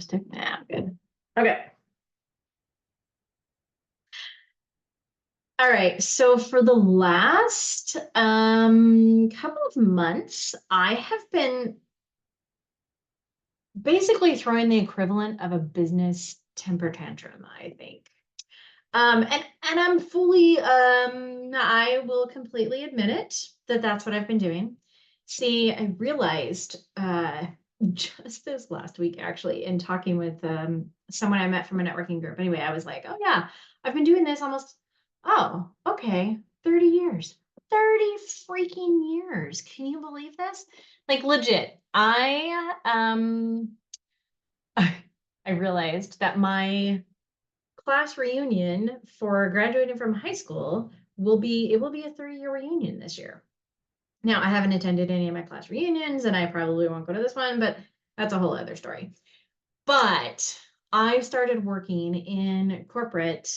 lipstick? Nah, I'm good. Okay. All right. So for the last couple of months, I have been basically throwing the equivalent of a business temper tantrum, I think. And I'm fully I will completely admit it that that's what I've been doing. See, I realized just this last week actually in talking with someone I met from a networking group. Anyway, I was like, "Oh yeah, I've been doing this almost okay, 30 years. 30 freaking years. Can you believe this? Like legit. I realized that my class reunion for graduating from high school it will be a 3-year reunion this year. Now, I haven't attended any of my class reunions and I probably won't go to this one, but that's a whole other story. But I started working in corporate,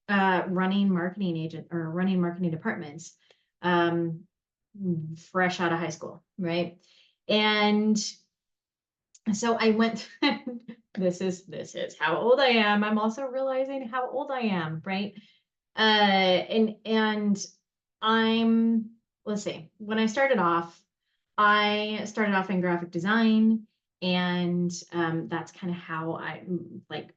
running marketing departments, um, fresh out of high school, right? And so I went, this is how old I am. I'm also realizing how old I am, right? And I'm, let's see, when I started off in graphic design, and that's kind of how I like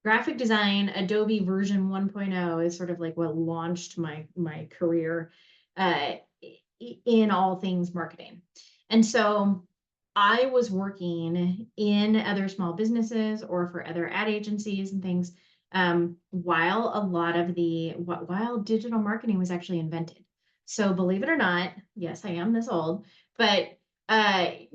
graphic design. Adobe version 1.0 is sort of like what launched my career uh, in all things marketing. And so I was working in other small businesses or for other ad agencies and things, while digital marketing was actually invented. So believe it or not, yes, I am this old, but I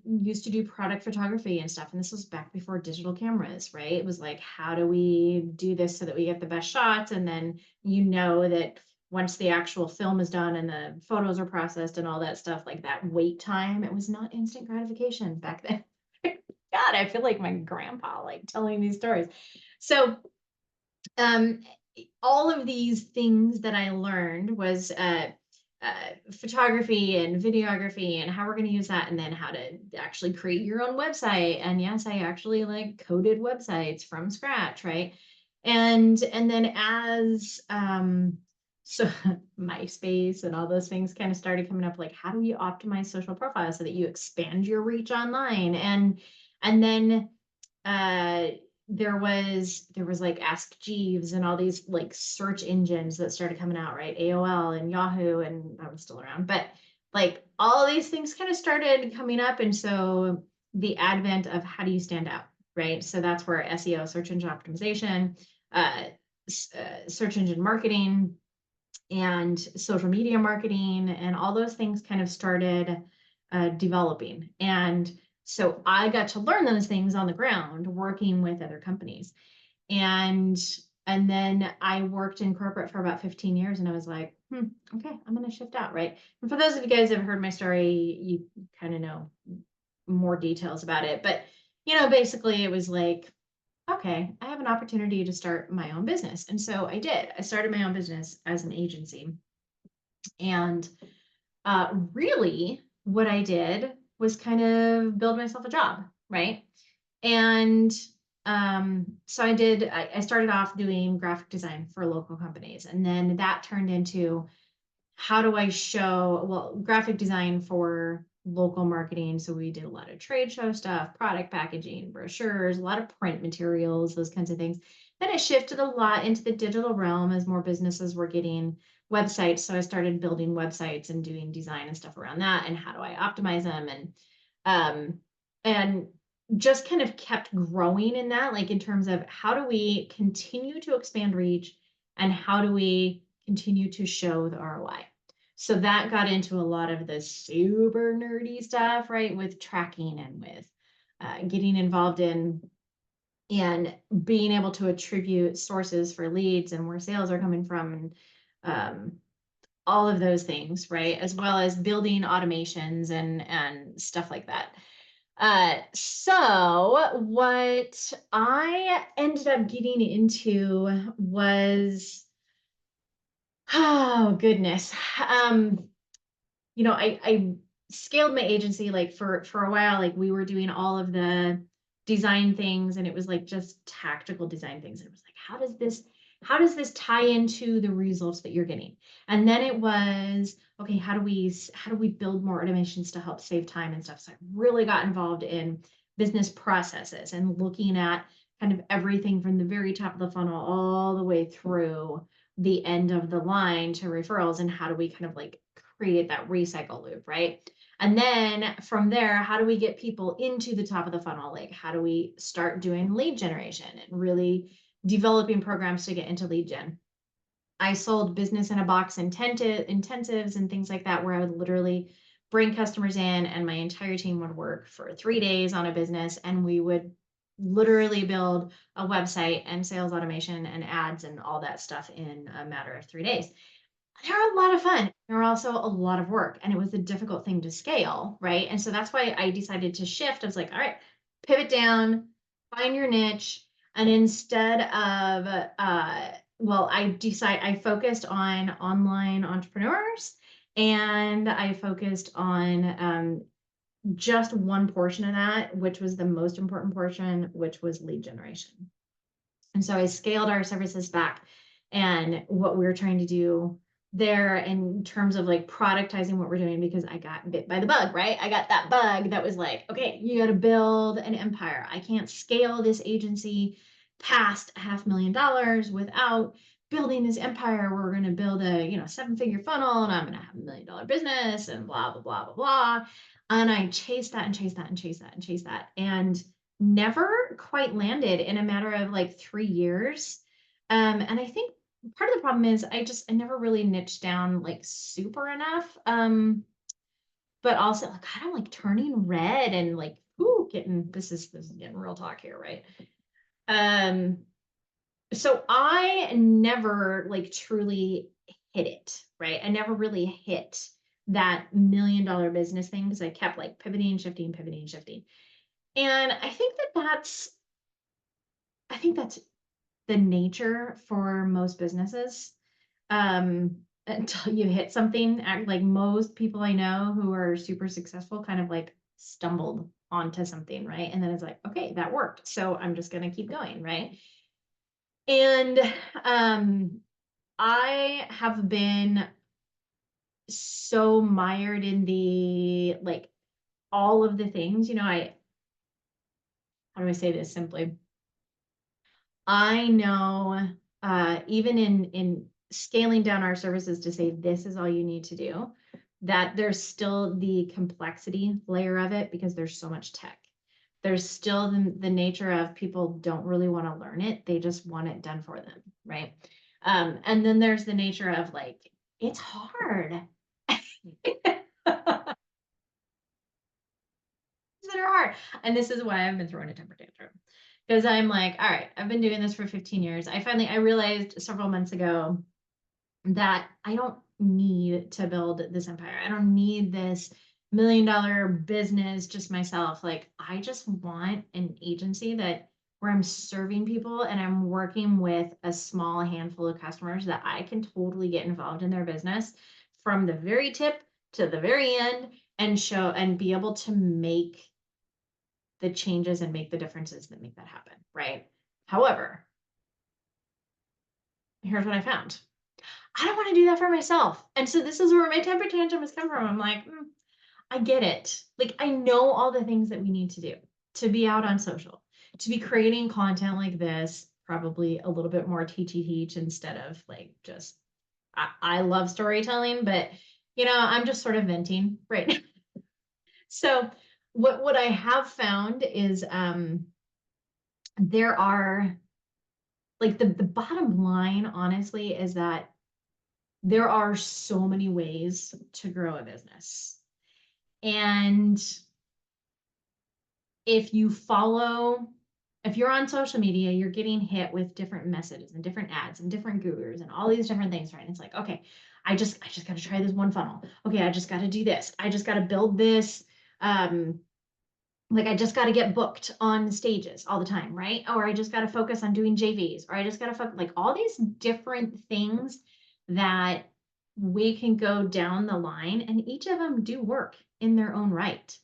used to do product photography and stuff, and this was back before digital cameras, right? It was like, how do we do this so that we get the best shots? And then that once the actual film is done and the photos are processed and all that stuff, like that wait time, it was not instant gratification back then. God, I feel like my grandpa, like telling these stories. So, um, all of these things that I learned was photography and videography and how we're going to use that, and then how to actually create your own website. And yes, I actually like coded websites from scratch, right? And then as so MySpace and all those things kind of started coming up, like how do you optimize social profiles so that you expand your reach online? And then uh there was like Ask Jeeves and all these like search engines that started coming out, right? AOL and Yahoo, and that was still around, but like all these things kind of started coming up. And so the advent of how do you stand out, right? So that's where SEO, search engine optimization, uh, search engine marketing, and social media marketing, and all those things kind of started developing. And so I got to learn those things on the ground working with other companies. And and then I worked in corporate for about 15 years, and I was like, okay, I'm going to shift out, right? And for those of you guys that have heard my story, you kind of know more details about it. But, basically it was like, okay, I have an opportunity to start my own business. And so I did. I started my own business as an agency. And really, what I did was kind of build myself a job, right? And so I started off doing graphic design for local companies. And then that turned into how do I show, well, graphic design for local marketing. So we did a lot of trade show stuff, product packaging, brochures, a lot of print materials, those kinds of things. Then it shifted a lot into the digital realm as more businesses were getting websites. So I started building websites and doing design and stuff around that. And how do I optimize them? And just kind of kept growing in that, like in terms of how do we continue to expand reach and how do we continue to show the ROI. So that got into a lot of the super nerdy stuff, right? With tracking and with getting involved in and being able to attribute sources for leads and where sales are coming from, and all of those things, right? As well as building automations and stuff like that. So what I ended up getting into was, oh goodness. I scaled my agency like for a while, like we were doing all of the design things, and it was like just tactical design things. And it was like, how does this tie into the results that you're getting? And then it was, okay, how do we build more automations to help save time and stuff? So I really got involved in business processes and looking at kind of everything from the very top of the funnel all the way through the end of the line to referrals, and how do we kind of like create that recycle loop, right? And then from there, how do we get people into the top of the funnel? Like, how do we start doing lead generation and really developing programs to get into lead gen? I sold business in a box intensives and things like that, where I would literally bring customers in and my entire team would work for 3 days on a business, and we would literally build a website and sales automation and ads and all that stuff in a matter of 3 days. They were a lot of fun. They were also a lot of work, and it was a difficult thing to scale, right? And so that's why I decided to shift. I was like, all right, pivot down, find your niche. And instead of, I focused on online entrepreneurs, and I focused on just one portion of that, which was the most important portion, which was lead generation. And so I scaled our services back, and what we were trying to do there in terms of like productizing what we're doing, because I got bit by the bug, right? I got that bug that was like, okay, you got to build an empire. I can't scale this agency past $500,000 without building this empire. We're going to build a, 7-figure funnel, and I'm going to have $1 million business and blah, blah, blah, blah, blah. And I chased that and chased that and chased that and chased that, and never quite landed in a matter of like 3 years. And I think part of the problem is I never really niched down like super enough. But also like kind of like turning red and like, this is getting real talk here, right? So I never like truly hit it, right? I never really hit that $1 million business thing, because I kept like pivoting, shifting, pivoting, and shifting. And I think that's the nature for most businesses. Until you hit something, like most people I know who are super successful kind of like stumbled onto something, right? And then it's like, okay, that worked, so I'm just going to keep going, right? And I have been so mired in the like all of the things, how do I say this simply? I know, even in scaling down our services to say this is all you need to do, that there's still the complexity layer of it, because there's so much tech. There's still the nature of people don't really want to learn it. They just want it done for them, right? And then there's the nature of like, it's hard. That are hard. And this is why I've been throwing a temper tantrum. Because I'm like, all right, I've been doing this for 15 years. I realized several months ago that I don't need to build this empire. I don't need this $1 million business just myself. Like, I just want an agency where I'm serving people and I'm working with a small handful of customers that I can totally get involved in their business from the very tip to the very end, and be able to make the changes and make the differences that make that happen, right? However, here's what I found. I don't want to do that for myself. And so this is where my temper tantrum has come from. I'm like, I get it. Like, I know all the things that we need to do to be out on social, to be creating content like this, probably a little bit more teach instead of like just, I love storytelling, but I'm just sort of venting right now. So what I have found is there are like the bottom line, honestly, is that there are so many ways to grow a business. And if you're on social media, you're getting hit with different messages and different ads and different gurus and all these different things, right? And it's like, okay, I just got to try this one funnel. Okay, I just got to do this. I just got to build this. Like, I just got to get booked on stages all the time, right? Or I just got to focus on doing JVs, or I just got to focus, like all these different things that we can go down the line, and each of them do work in their own right.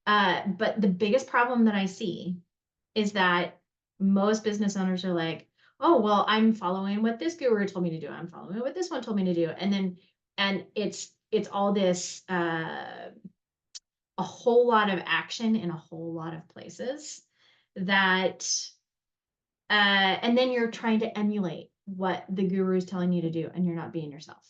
But the biggest problem that I see is that most business owners are like, oh, well, I'm following what this guru told me to do. I'm following what this one told me to do. And it's all this, a whole lot of action in a whole lot of places that, and then you're trying to emulate what the guru is telling you to do, and you're not being yourself.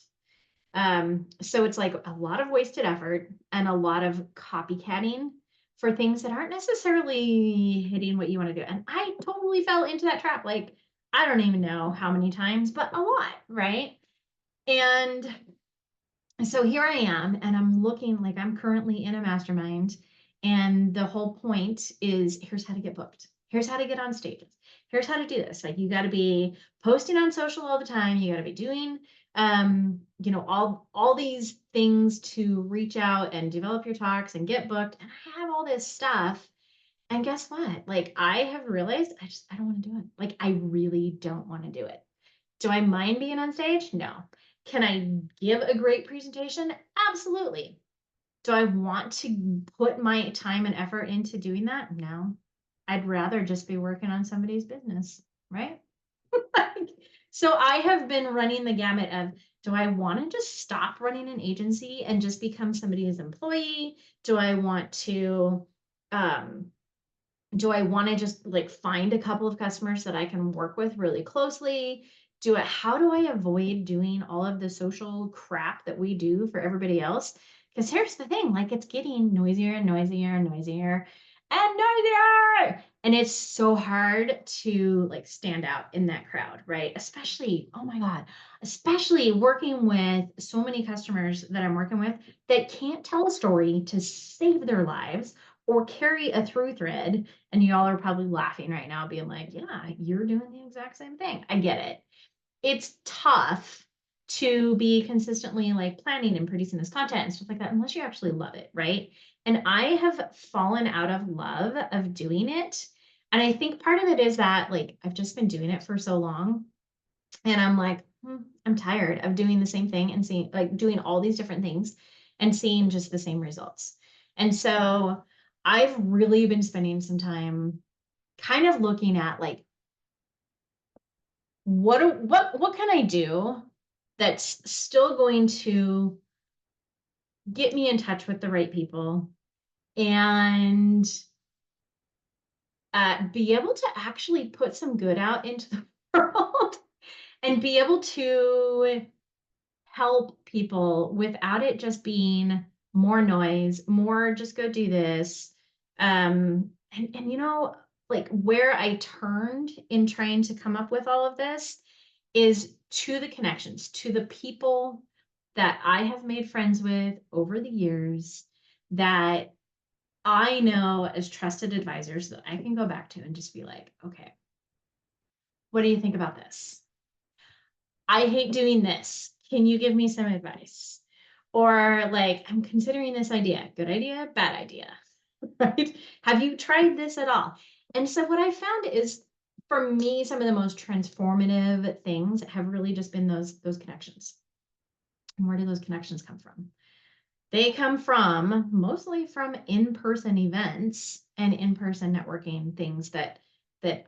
So it's like a lot of wasted effort and a lot of copycatting for things that aren't necessarily hitting what you want to do. And I totally fell into that trap. Like, I don't even know how many times, but a lot, right? And so here I am, and I'm looking like I'm currently in a mastermind. And the whole point is, here's how to get booked. Here's how to get on stages. Here's how to do this. Like, you got to be posting on social all the time. You got to be doing, all these things to reach out and develop your talks and get booked. And I have all this stuff. And guess what? Like, I have realized I don't want to do it. Like, I really don't want to do it. Do I mind being on stage? No. Can I give a great presentation? Absolutely. Do I want to put my time and effort into doing that? No. I'd rather just be working on somebody's business, right? So I have been running the gamut of, do I want to just stop running an agency and just become somebody's employee? Do I want to um, just like find a couple of customers that I can work with really closely? How do I avoid doing all of the social crap that we do for everybody else? Because here's the thing, like, it's getting noisier and noisier and noisier and noisier. And it's so hard to like stand out in that crowd, right? Especially, oh my God, especially working with so many customers that I'm working with that can't tell a story to save their lives or carry a through thread. And y'all are probably laughing right now, being like, yeah, you're doing the exact same thing. I get it. It's tough to be consistently like planning and producing this content and stuff like that, unless you actually love it, right? And I have fallen out of love of doing it. And I think part of it is that like I've just been doing it for so long. And I'm like, I'm tired of doing the same thing and seeing like doing all these different things and seeing just the same results. And so I've really been spending some time kind of looking at like, what can I do that's still going to get me in touch with the right people and be able to actually put some good out into the world and be able to help people without it just being more noise, more just go do this. And like where I turned in trying to come up with all of this is to the connections, to the people that I have made friends with over the years that I know as trusted advisors that I can go back to and just be like, okay, what do you think about this? I hate doing this. Can you give me some advice? Or like, I'm considering this idea. Good idea, bad idea, right? Have you tried this at all? And so what I found is for me, some of the most transformative things have really just been those connections. And where do those connections come from? They come from mostly from in-person events and in-person networking things that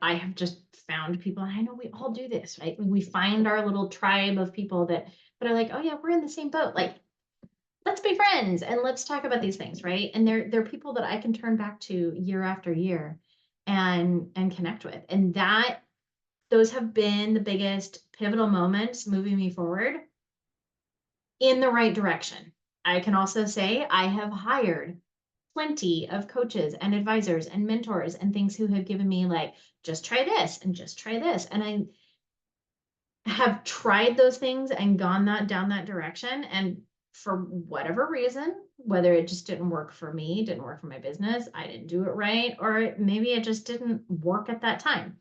I have just found people. And I know we all do this, right? We find our little tribe of people that are like, oh yeah, we're in the same boat. Like, let's be friends and let's talk about these things, right? And they're people that I can turn back to year after year and connect with. And those have been the biggest pivotal moments moving me forward in the right direction. I can also say I have hired plenty of coaches and advisors and mentors and things who have given me like, just try this and just try this. And I have tried those things and gone down that direction. And for whatever reason, whether it just didn't work for me, didn't work for my business, I didn't do it right, or maybe it just didn't work at that time.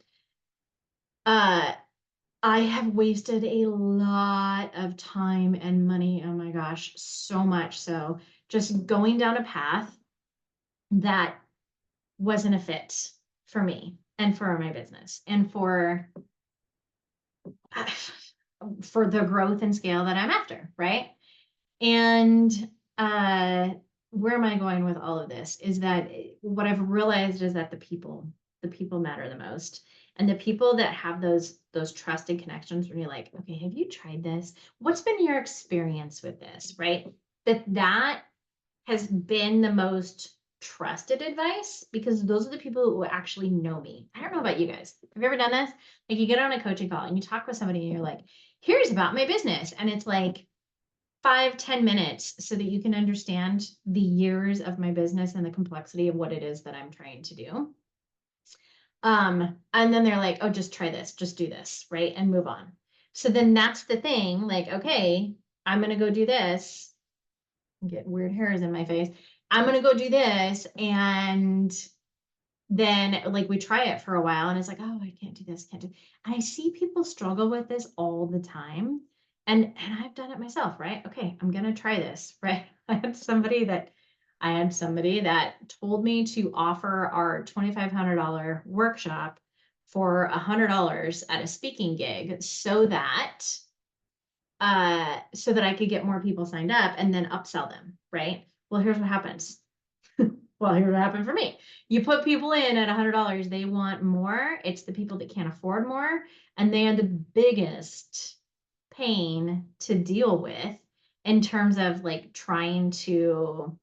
I have wasted a lot of time and money. Oh my gosh, so much so just going down a path that wasn't a fit for me and for my business and for the growth and scale that I'm after, right? And where am I going with all of this is that what I've realized is that the people the people matter the most. And the people that have those trusted connections where you're like, okay, have you tried this? What's been your experience with this? Right? That has been the most trusted advice, because those are the people who actually know me. I don't know about you guys. Have you ever done this? Like, you get on a coaching call and you talk with somebody and you're like, here's about my business. And it's like 5-10 minutes so that you can understand the years of my business and the complexity of what it is that I'm trying to do. And then they're like, oh, just try this, just do this, right? And move on. So then that's the thing, like, okay, I'm going to go do this. Get weird hairs in my face. I'm going to go do this. And then like we try it for a while and it's like, oh, I can't do this, can't do. And I see people struggle with this all the time. And I've done it myself, right? Okay, I'm going to try this, right? I had somebody that told me to offer our $2,500 workshop for $100 at a speaking gig so that I could get more people signed up and then upsell them, right? Well, here's what happens. Well, here's what happened for me. You put people in at $100, they want more. It's the people that can't afford more, and they are the biggest pain to deal with in terms of like trying to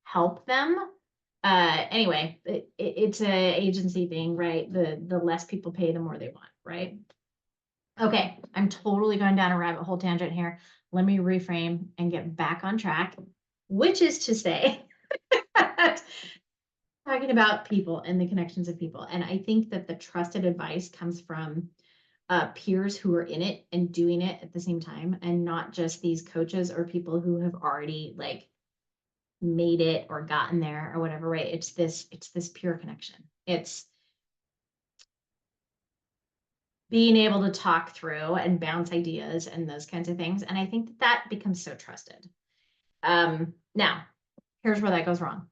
help them. Anyway, it's an agency thing, right? The less people pay, the more they want, right? Okay, I'm totally going down a rabbit hole tangent here. Let me reframe and get back on track, which is to say, talking about people and the connections of people. And I think that the trusted advice comes from peers who are in it and doing it at the same time, and not just these coaches or people who have already like made it or gotten there or whatever, right? It's this pure connection. It's being able to talk through and bounce ideas and those kinds of things. And I think that becomes so trusted. Now, here's where that goes wrong.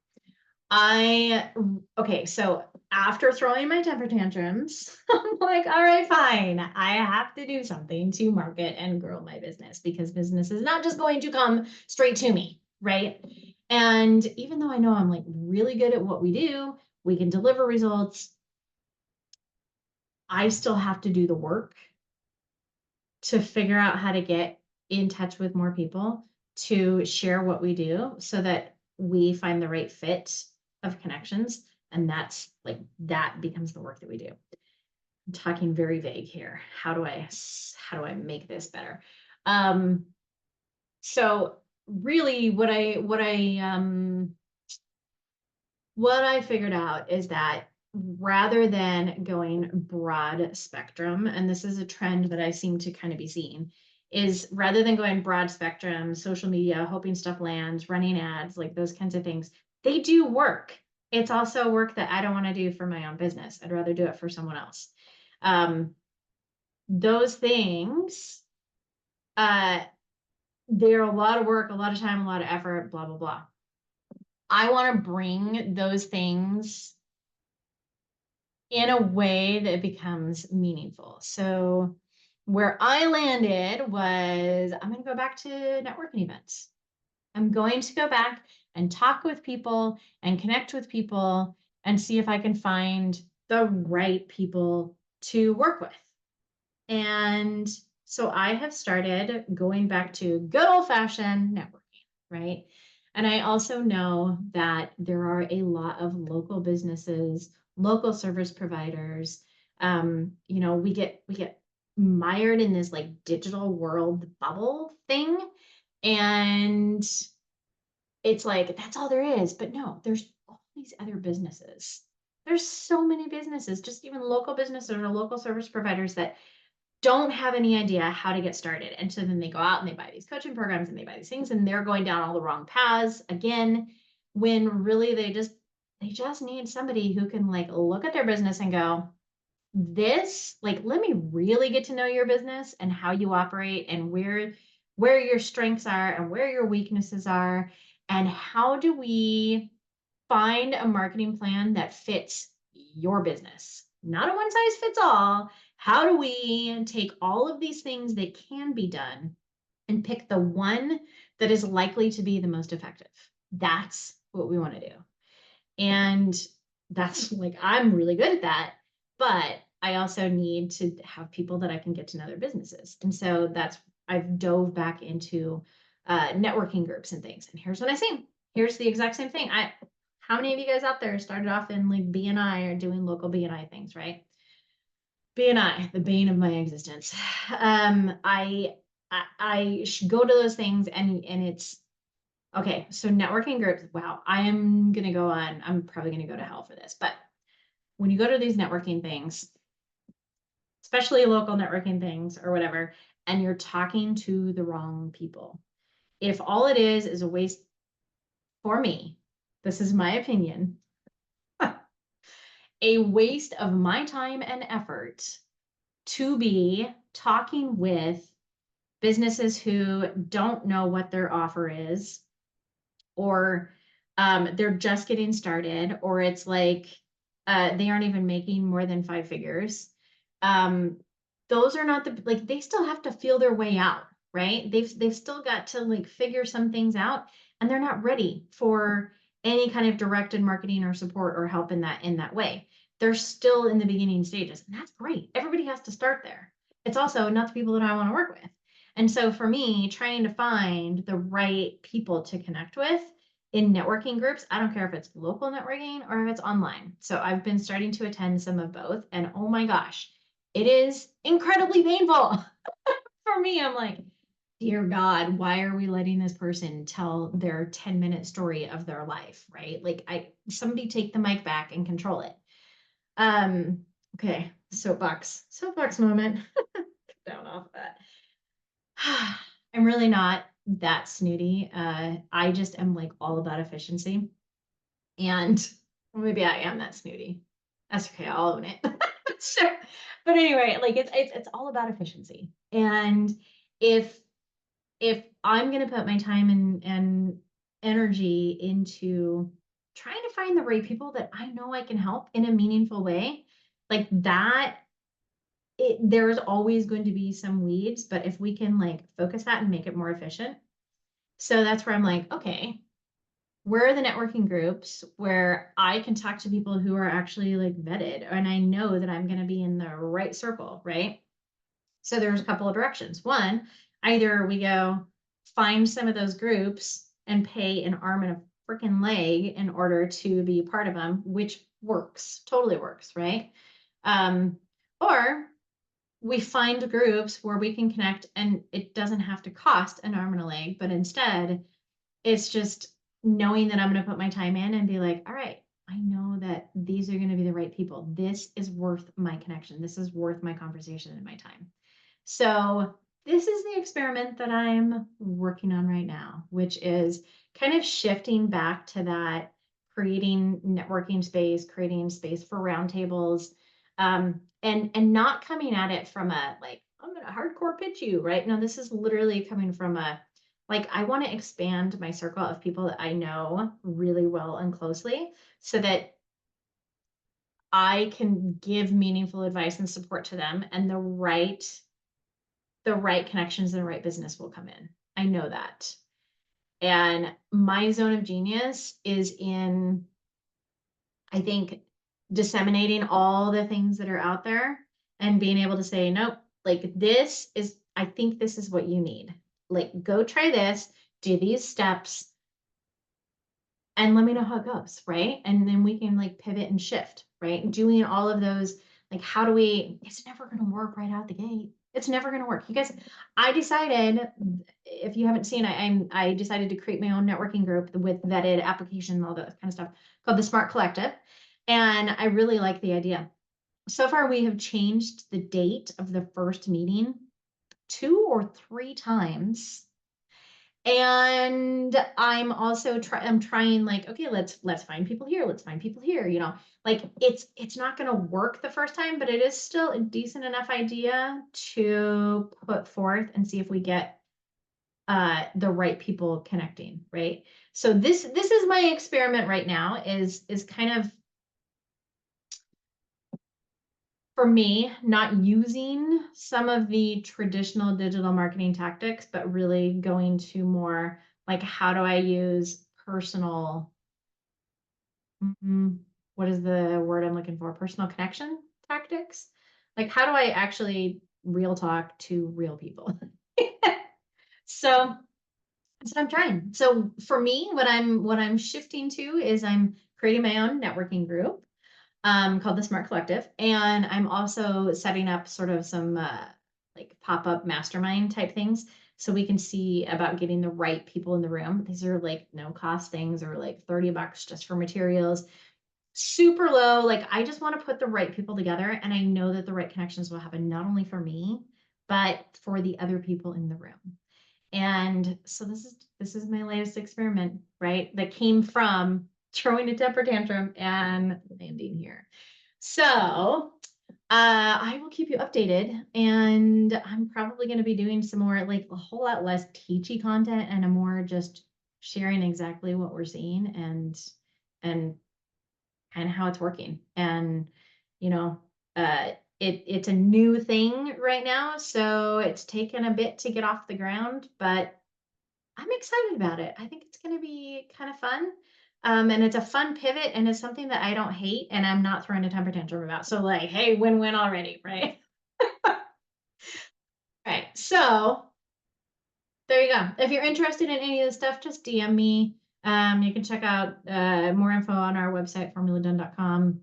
Okay, so after throwing my temper tantrums, I'm like, all right, fine. I have to do something to market and grow my business, because business is not just going to come straight to me, right? And even though I know I'm like really good at what we do, we can deliver results, I still have to do the work to figure out how to get in touch with more people, to share what we do so that we find the right fit of connections. And that's like, that becomes the work that we do. I'm talking very vague here. How do I make this better? So really what I figured out is that rather than going broad spectrum, and this is a trend that I seem to kind of be seeing, is rather than going broad spectrum, social media, hoping stuff lands, running ads, like those kinds of things, they do work. It's also work that I don't want to do for my own business. I'd rather do it for someone else. Those things, they're a lot of work, a lot of time, a lot of effort, blah, blah, blah. I want to bring those things in a way that becomes meaningful. So where I landed was, I'm going to go back to networking events. I'm going to go back and talk with people and connect with people and see if I can find the right people to work with. And so I have started going back to good old-fashioned networking, right? And I also know that there are a lot of local businesses, local service providers. We get mired in this like digital world bubble thing. And it's like, that's all there is. But no, there's all these other businesses. There's so many businesses, just even local businesses or local service providers that don't have any idea how to get started. And so then they go out and they buy these coaching programs and they buy these things, and they're going down all the wrong paths again, when really they just need somebody who can like look at their business and go, this, like, let me really get to know your business and how you operate and where your strengths are and where your weaknesses are, and how do we find a marketing plan that fits your business. Not a one size fits all. How do we take all of these things that can be done and pick the one that is likely to be the most effective? That's what we want to do. And That's like, I'm really good at that, but I also need to have people that I can get to know their businesses. And so I've dove back into networking groups and things. And here's what I see. Here's the exact same thing. How many of you guys out there started off in like BNI or doing local BNI things, right? BNI, the bane of my existence. I should go to those things and it's okay. So networking groups, wow, I'm probably gonna go to hell for this, but when you go to these networking things, especially local networking things or whatever, and you're talking to the wrong people, if all it is a waste for me, this is my opinion, a waste of my time and effort to be talking with businesses who don't know what their offer is, or they're just getting started, or it's like they aren't even making more than 5 figures. Um, those are not like they still have to feel their way out, right? They've still got to like figure some things out, and they're not ready for any kind of directed marketing or support or help in that way. They're still in the beginning stages, and that's great. Everybody has to start there. It's also not the people that I want to work with. And so for me, trying to find the right people to connect with in networking groups, I don't care if it's local networking or if it's online. So I've been starting to attend some of both, and oh my gosh, it is incredibly painful. For me, I'm like, dear God, why are we letting this person tell their 10-minute story of their life, right? Like somebody take the mic back and control it. Um, okay, soapbox moment. Down off that. I'm really not that snooty. I just am like all about efficiency. And maybe I am that snooty. That's okay, I'll own it. So, but anyway, like it's all about efficiency. And if I'm gonna put my time and energy into trying to find the right people that I know I can help in a meaningful way, like that, there's always going to be some weeds, but if we can like focus that and make it more efficient. So that's where I'm like, okay, where are the networking groups where I can talk to people who are actually like vetted and I know that I'm going to be in the right circle, right? So there's a couple of directions. One, either we go find some of those groups and pay an arm and a freaking leg in order to be part of them, which works, totally works, right? Or we find groups where we can connect and it doesn't have to cost an arm and a leg, but instead it's just knowing that I'm going to put my time in and be like, all right, I know that these are going to be the right people. This is worth my connection. This is worth my conversation and my time. So this is the experiment that I'm working on right now, which is kind of shifting back to that creating networking space, creating space for roundtables, and not coming at it from a like, I'm gonna hardcore pitch you, right? No, this is literally coming from a like, I want to expand my circle of people that I know really well and closely so that I can give meaningful advice and support to them, and the right connections and the right business will come in. I know that. And my zone of genius is in, I think, disseminating all the things that are out there and being able to say, nope, like I think this is what you need. Like, go try this, do these steps, and let me know how it goes, right? And then we can like pivot and shift, right? Doing all of those, like, it's never going to work right out the gate. It's never going to work. You guys, I decided, if you haven't seen, I decided to create my own networking group with vetted application and all that kind of stuff called the S.M.A.R.T Collective. And I really like the idea. So far, we have changed the date of the first meeting 2 or 3 times, and I'm trying like, okay, let's find people here, let's find people here, like it's not going to work the first time, but it is still a decent enough idea to put forth and see if we get the right people connecting, right? So this is my experiment right now, is kind of, for me, not using some of the traditional digital marketing tactics, but really going to more like, how do I use personal what is the word I'm looking for? Personal connection tactics. Like, how do I actually real talk to real people? So that's what I'm trying. So for me, what I'm shifting to is I'm creating my own networking group called the S.M.A.R.T Collective, and I'm also setting up sort of some like pop-up mastermind type things so we can see about getting the right people in the room. These are like no cost things, or like $30 just for materials, super low. Like, I just want to put the right people together, and I know that the right connections will happen not only for me, but for the other people in the room. And so this is my latest experiment, right? That came from throwing a temper tantrum and landing here. So I will keep you updated, and I'm probably going to be doing some more, like a whole lot less teachy content and a more just sharing exactly what we're seeing and kind of how it's working. And you know, it's a new thing right now, so it's taken a bit to get off the ground, but I'm excited about it. I think it's going to be kind of fun. And it's a fun pivot, and it's something that I don't hate and I'm not throwing a temper tantrum about. So like, hey, win-win already, right? Right. So there you go. If you're interested in any of this stuff, just DM me. You can check out more info on our website, formuladone.com.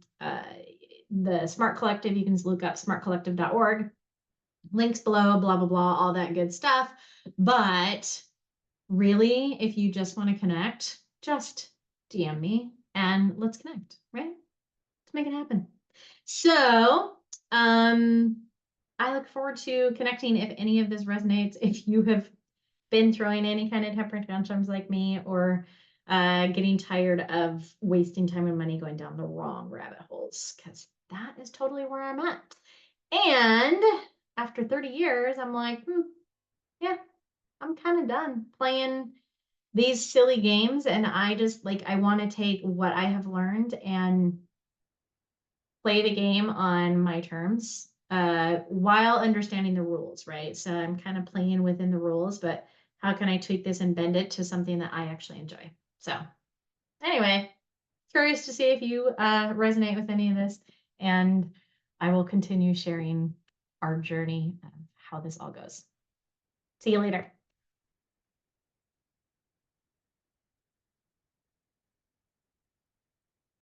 The S.M.A.R.T Collective, you can look up smartcollective.org. Links below, blah, blah, blah, all that good stuff. But really, if you just want to connect, just DM me and let's connect, right? Let's make it happen. So, I look forward to connecting if any of this resonates. If you have been throwing any kind of temper tantrums like me, or getting tired of wasting time and money going down the wrong rabbit holes, because that is totally where I'm at. And after 30 years, I'm like, yeah, I'm kind of done playing these silly games. And I just like, I want to take what I have learned and play the game on my terms, while understanding the rules, right? So I'm kind of playing within the rules, but how can I tweak this and bend it to something that I actually enjoy? So anyway, curious to see if you resonate with any of this, and I will continue sharing our journey of how this all goes. See you later.